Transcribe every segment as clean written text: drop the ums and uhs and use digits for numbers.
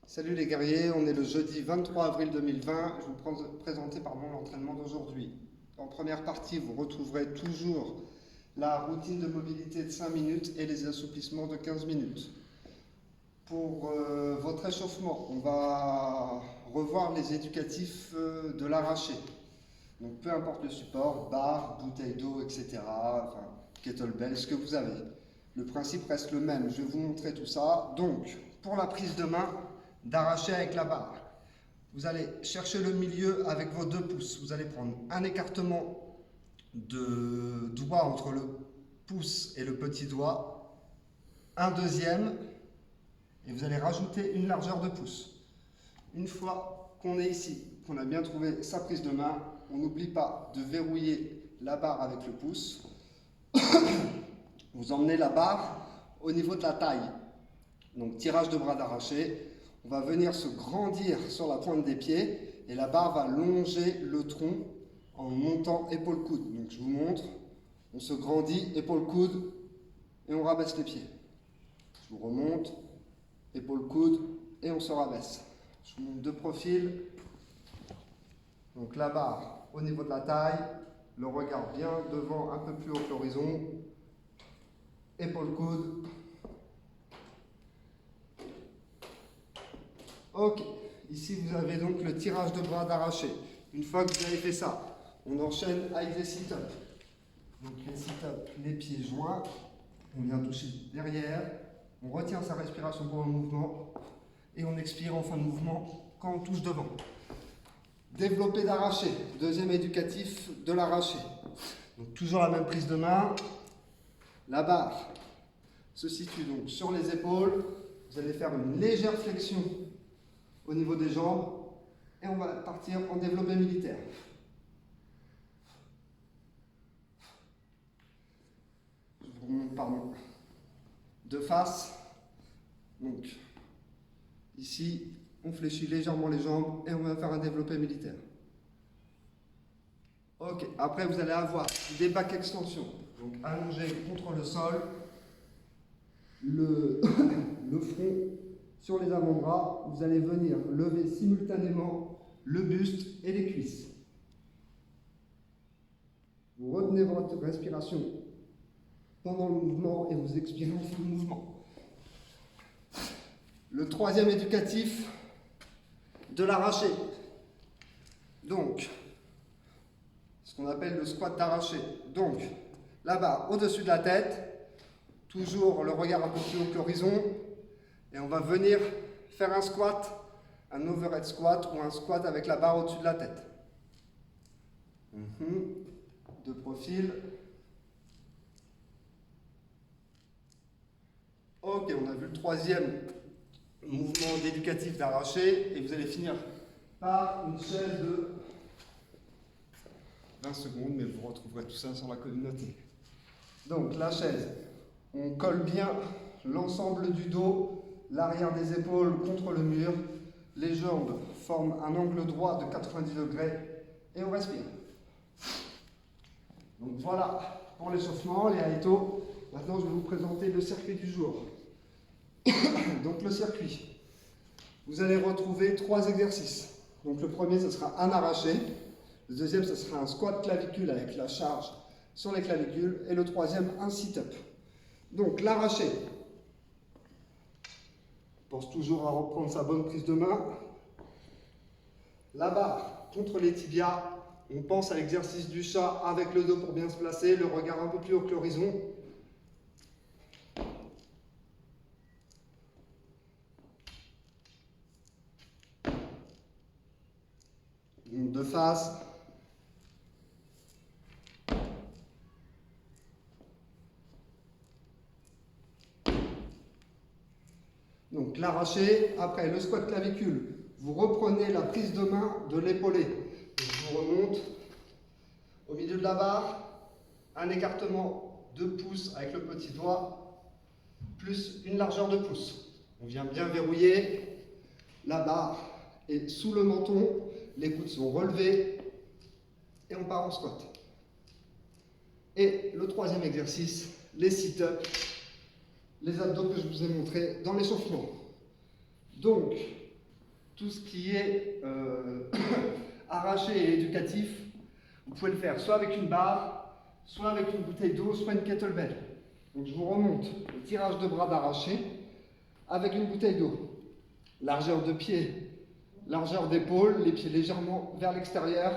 Salut les guerriers, on est le jeudi 23 avril 2020. Je vais vous présenter l'entraînement d'aujourd'hui. En première partie, vous retrouverez toujours la routine de mobilité de 5 minutes et les assouplissements de 15 minutes. Pour votre échauffement, on va revoir les éducatifs de l'arraché. Donc peu importe le support, barre, bouteille d'eau, etc. Enfin, kettlebell, ce que vous avez. Le principe reste le même. Je vais vous montrer tout ça. Donc, pour la prise de main, d'arracher avec la barre. Vous allez chercher le milieu avec vos 2 pouces. Vous allez prendre un écartement de doigt entre le pouce et le petit doigt, un deuxième, et vous allez rajouter une largeur de pouce. Une fois qu'on est ici, qu'on a bien trouvé sa prise de main, on n'oublie pas de verrouiller la barre avec le pouce. Vous emmenez la barre au niveau de la taille. Donc tirage de bras d'arraché. On va venir se grandir sur la pointe des pieds et la barre va longer le tronc en montant épaule-coude. Donc je vous montre, on se grandit, épaule-coude et on rabaisse les pieds. Je vous remonte, épaule-coude et on se rabaisse. Je vous montre 2 profils. Donc la barre au niveau de la taille, le regard bien devant, un peu plus haut que l'horizon, épaule-coude. Ok, ici vous avez donc le tirage de bras d'arraché. Une fois que vous avez fait ça, on enchaîne avec les sit-ups. Donc les sit-ups, les pieds joints, on vient toucher derrière, on retient sa respiration pour le mouvement et on expire en fin de mouvement quand on touche devant. Développé d'arraché, deuxième éducatif de l'arraché. Donc toujours la même prise de main, la barre se situe donc sur les épaules, vous allez faire une légère flexion au niveau des jambes et on va partir en développé militaire. Je vous remonte, pardon, de face. Donc ici, on fléchit légèrement les jambes et on va faire un développé militaire. Ok, après vous allez avoir des back extensions. Donc allongé contre le sol, le front sur les avant-bras, vous allez venir lever simultanément le buste et les cuisses. Vous retenez votre respiration pendant le mouvement et vous expirez en fin de mouvement. Le troisième éducatif de l'arraché. Donc, ce qu'on appelle le squat d'arraché. Donc, la barre au-dessus de la tête, toujours le regard un peu plus haut que l'horizon, et on va venir faire un squat, un overhead squat ou un squat avec la barre au-dessus de la tête. De profil. Ok, on a vu le troisième mouvement d'éducatif d'arraché et vous allez finir par une chaise de 20 secondes, mais vous retrouverez tout ça sur la communauté. Donc la chaise, on colle bien l'ensemble du dos, l'arrière des épaules contre le mur, les jambes forment un angle droit de 90 degrés et on respire. Donc voilà pour l'échauffement, les haïtos. Maintenant je vais vous présenter le circuit du jour. Donc le circuit, vous allez retrouver 3 exercices. Donc le premier, ce sera un arraché. Le deuxième, ce sera un squat clavicule avec la charge sur les clavicules. Et le troisième, un sit-up. Donc l'arraché, pense toujours à reprendre sa bonne prise de main. La barre contre les tibias. On pense à l'exercice du chat avec le dos pour bien se placer, le regard un peu plus haut que l'horizon. De face. Donc l'arraché, après le squat clavicule, vous reprenez la prise de main de l'épaulé. Je vous remonte au milieu de la barre, un écartement de pouce avec le petit doigt, plus une largeur de pouce. On vient bien verrouiller, la barre est sous le menton, les coudes sont relevés et on part en squat. Et le troisième exercice, les sit-ups, les abdos que je vous ai montrés dans l'échauffement. Donc, tout ce qui est arraché et éducatif, vous pouvez le faire soit avec une barre, soit avec une bouteille d'eau, soit une kettlebell. Donc je vous remonte le tirage de bras d'arraché avec une bouteille d'eau. Largeur de pied, largeur d'épaule, les pieds légèrement vers l'extérieur.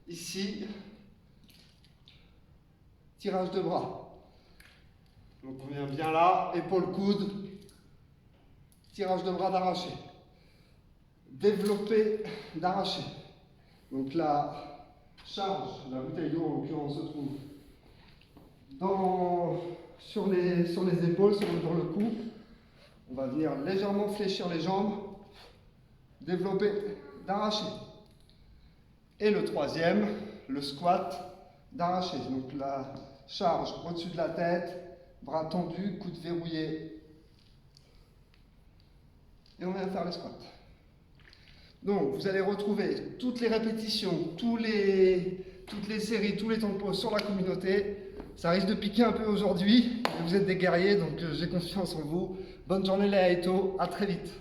Ici, tirage de bras. Donc on vient bien là, épaule coude, tirage de bras d'arraché. Développé d'arraché. Donc la charge, la bouteille d'eau en l'occurrence se trouve sur les épaules, sur le cou. On va venir légèrement fléchir les jambes, développer d'arraché. Et le troisième, le squat d'arraché. Donc la charge au-dessus de la tête, bras tendus, coude verrouillé. Et on vient faire le squat. Donc vous allez retrouver toutes les répétitions, toutes les séries, tous les temps de pause sur la communauté. Ça risque de piquer un peu aujourd'hui, mais vous êtes des guerriers, donc j'ai confiance en vous. Bonne journée les Aito, à très vite.